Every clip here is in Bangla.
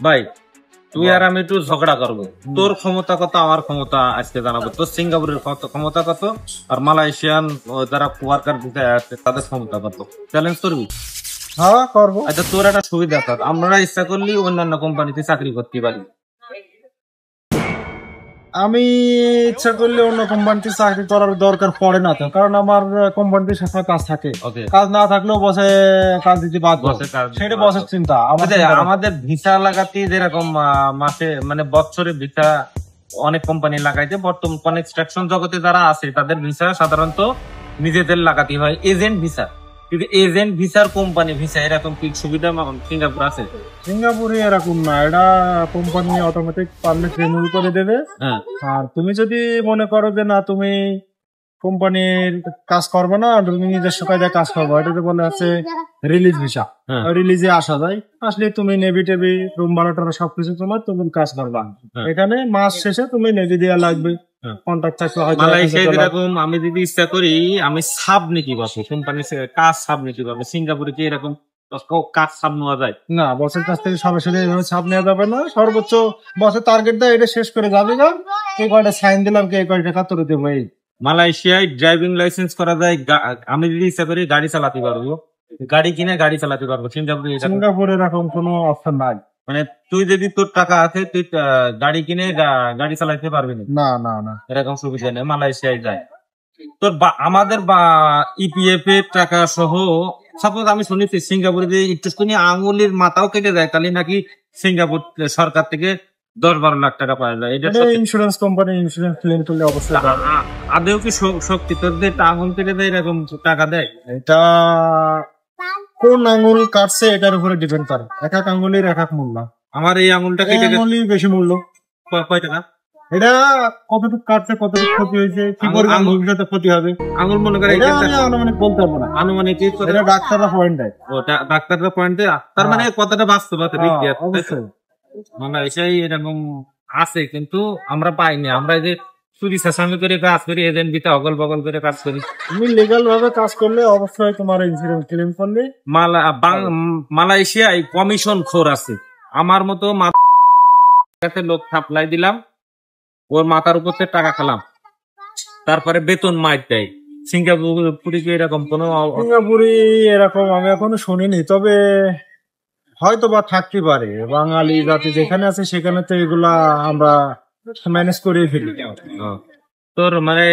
ভাই তুই আর আমি একটু ঝগড়া করবো। তোর ক্ষমতা কত, আমার ক্ষমতা আজকে জানাবো। তোর সিঙ্গাপুরের ক্ষমতা কত, আর মালয়েশিয়ান যারা ওয়ার্কার ভিসায় আছে তাদের ক্ষমতা কত, চ্যালেঞ্জ করবি? হ্যাঁ করবো। আচ্ছা, তোর একটা সুবিধা আছে, আমরা ইচ্ছা করলে অন্যান্য কোম্পানিতে চাকরি করতে পারি। আমি ইচ্ছা করলে অন্য কোম্পানিতে চাকরি করার দরকার পড়ে না তো, কারণ আমার কোম্পানিতে সবসময় কাজ থাকে। ওকে, কাজ না থাকলেও বসে কাজ দিতে বাধ্য, বসে কাজ দিতে সেটা বাধ্য। বসের চিন্তা। আমাদের ভিসা লাগাতে যেরকম মাসে মানে বছরে ভিসা অনেক কোম্পানি লাগাইতে, বর্তমান কনস্ট্রাকশন জগতে যারা আছে তাদের ভিসা সাধারণত নিজেদের লাগাতে হয় এজেন্ট ভিসা। কিন্তু এজেন্ট ভিসার কোম্পানি ভিসা এরকম কি সুবিধা সিঙ্গাপুর আছে? সিঙ্গাপুরে এরকম না, এটা কোম্পানি অটোমেটিক পারমিট রিনিউ করে দেবে। হ্যাঁ, আর তুমি যদি মনে করো যে না তুমি কোম্পানির কাজ করবে না, তুমি নিজস্ব কায়দায় কাজ করবো, এটাতে বলে আছে রিলিজ ভিসা। হ্যাঁ। রিলিজে আসা যায়, আসলে তুমি নেভি টেভি রুম ভাড়া টাড়া সবকিছু তোমার, তুমি কাজ করবা। হ্যাঁ। এখানে মাস শেষে তুমি নেভি দেওয়া লাগবে, হ্যাঁ। কন্ট্রাক্ট থাকলে হয়তো মালয়েশিয়ায় যেরকম আমি যদি ইচ্ছা করি আমি সাব নিতে পারবো, কোম্পানি কাজ সাব নিতে পারবো। সিঙ্গাপুরে কি এরকম কাজ সাব নেওয়া যায়? না, বসের কাছ থেকে সরাসরি এভাবে ছাপ নেওয়া যাবে না। সর্বোচ্চ বসের টার্গেট দেয়, এটা শেষ করে যাবে না, কে কয়টা সাইন দিলাম, কে কয় টাকা তোর দেবো। এই মালয়েশিয়ায় ড্রাইভিং লাইসেন্স করা যায়, আমি যদি ইচ্ছা করি গাড়ি চালাতে পারবো, গাড়ি কিনে গাড়ি চালাতে পারবো। সিঙ্গাপুরে এরকম কোনো অপশন নাই। মানে তুই যদি তোর টাকা আছে তুই গাড়ি কিনে গাড়ি চালাতে পারবি না, না না না, এরকম সুবিধা নেই। মালয়েশিয়ায় যায় তোর আমাদের ইপিএফ এর টাকা সহ। সাপোজ আমি শুনেছি সিঙ্গাপুরে যে একটু আঙুলের মাথাও কেটে যায় তাহলে নাকি সিঙ্গাপুর সরকার থেকে 10-12 লাখ টাকা পাওয়া যায়। এটা ইন্স্যুরেন্স কোম্পানি ইন্স্যুরেন্স ক্লেম করলে অবশ্যই পাবে। আদেও কি শক্তি তোদের আঙুল কেটে দেয় এরকম টাকা দেয়? এটা কোন আঙুল কাটছে এটার উপরে ডিপেন্ড করে, এক এক আঙুলের এক এক মূল্য। আমার এই আঙুলটা কেটে আঙুলই বেশি মূল্য। কয় টাকা? এটা কতটুকু কাটছে, কতটুকু ক্ষতি হয়েছে, কি পরিমাণ ভবিষ্যতে ক্ষতি হবে, আঙুল মনে করে এটা আমি আনুমানিক বলতে পারবো না। আনুমানিক এটা ডাক্তাররা পয়েন্ট দেয়। ডাক্তাররা পয়েন্ট দেয়, তার মানে কতটা বাস্তবতা অবশ্যই মালয়েশিয়ায় এরকম আছে, কিন্তু আমরা পাইনি। আমরা এই যে চুরি চেঁচামি করে কাজ করি, এজেন্ট বিতে অগল বগল করে কাজ করি। তুমি লিগাল ভাবে কাজ করলে অবশ্যই তোমার ইন্স্যুরেন্স ক্লেম করলে। মালয়েশিয়ায় কমিশন খোর আছে, আমার মতো লোক সাপ্লাই দিলাম, ওর মাথার উপর থেকে টাকা খেলাম, তারপরে বেতন মাইর দেয়। সিঙ্গাপুরে কি এরকম কোনো? সিঙ্গাপুরে এরকম আমি এখনো শুনিনি, তবে হয়তো বা থাকতে পারে। বাঙালি জাতি যেখানে আছে সেখানে তো এগুলা আমরা ম্যানেজ করে ফেলি। তোর মানে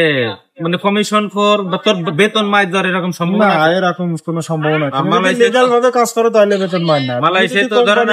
মানে কমিশন ফর বা তোর বেতন মাইর দেওয়ার এরকম সম্ভব না, এরকম কোনো সম্ভাবনা। লিগাল ভাবে কাজ করো তাহলে বেতন মাইর না। মালয়েশিয়ায় তো ধরেন